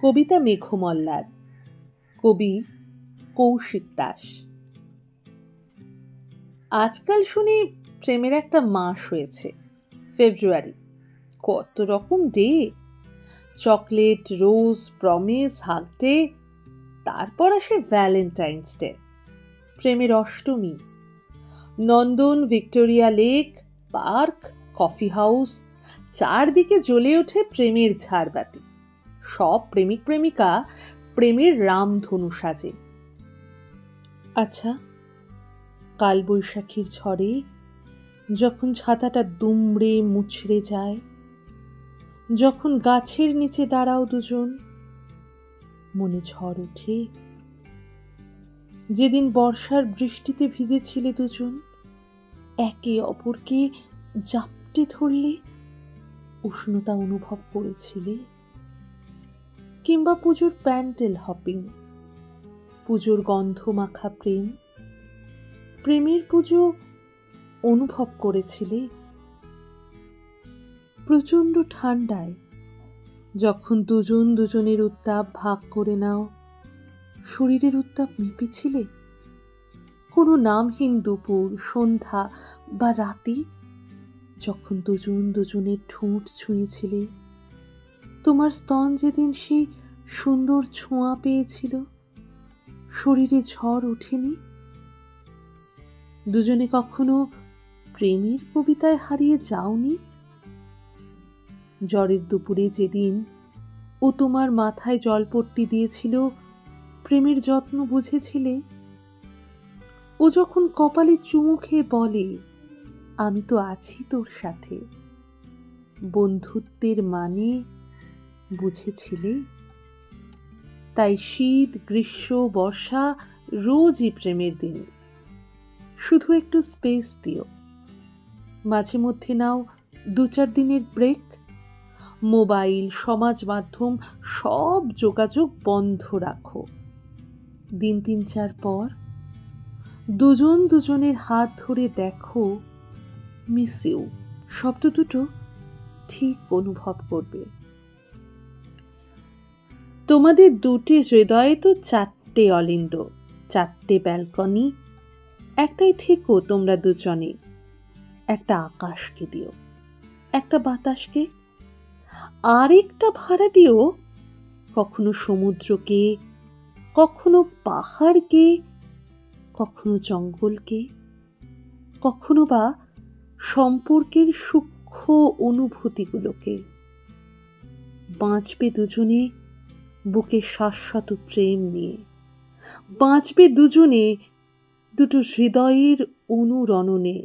কবিতা মেঘমল্লার, কবি কৌশিক দাস। আজকাল শুনি প্রেমের একটা মাস হয়েছে, ফেব্রুয়ারি। কত রকম day, chocolate, rose, promise, hug day, তারপর আসে ভ্যালেন্টাইন্স ডে, প্রেমের Ashtami. Nandan, Victoria lake, park, coffee house, চারদিকে জ্বলে ওঠে প্রেমের ঝাড়বাতি। সব প্রেমিক প্রেমিকা প্রেমের রামধনু সাজে। আচ্ছা, কালবৈশাখীর ঝড়ে যখন ছাতাটা দুমড়ে মুচড়ে যায়, যখন গাছের নিচে দাঁড়াও দুজন, মনে ঝড় ওঠে? যেদিন বর্ষার বৃষ্টিতে ভিজেছিলে দুজন, একে অপরকে জাপটে ধরলে, উষ্ণতা অনুভব করেছিলে? কিংবা পুজোর প্যান্ডেল হপিং, পুজোর গন্ধ মাখা প্রেম, প্রেমের পুজো অনুভব করেছিলে? প্রচণ্ড ঠান্ডায় যখন দুজন দুজনের উত্তাপ ভাগ করে নাও, শরীরের উত্তাপ মেপেছিলে? কোনো নামহীন দুপুর, সন্ধ্যা বা রাতে যখন দুজন দুজনের ঠোঁট ছুঁয়েছিলে, তোমার স্তন যেদিন সেই সুন্দর ছোঁয়া পেয়েছিল, শরীরে ঝড় ওঠেনি? দুজনে কখনো প্রেমের কবিতায় হারিয়ে যাওনি? ঝড়ের দুপুরে যেদিন ও তোমার মাথায় জলপট্টি দিয়েছিল, প্রেমের যত্ন বুঝেছিলে? ও যখন কপালে চুমু খেয়ে বলে, আমি তো আছি তোর সাথে, বন্ধুত্বের মানে বুঝেছিলে? তাই শীত, গ্রীষ্ম, বর্ষা রোজই প্রেমের দিন। শুধু একটু স্পেস দিও, মাঝে মধ্যে নাও 2-4 দিনের ব্রেক। মোবাইল, সমাজ মাধ্যম সব যোগাযোগ বন্ধ রাখো। দিন 3-4 পর দুজন দুজনের হাত ধরে দেখো, মিস ইউ শব্দ দুটো ঠিক অনুভব করবে। তোমাদের দুটি হৃদয়ে তো 4টে অলিন্দ, 4টে ব্যালকনি। একটাই থেকো তোমরা দুজনে, একটা আকাশকে দিও, একটা বাতাসকে, আরেকটা ভাড়া দিও কখনো সমুদ্রকে, কখনো পাহাড়কে, কখনো জঙ্গলকে, কখনো বা সম্পর্কের সূক্ষ্ম অনুভূতিগুলোকে। বাঁচবে দুজনে বুকে শাশ্বত প্রেম নিয়ে, বাঁচবে দুজনে দুটো হৃদয়ের অনুরণনে।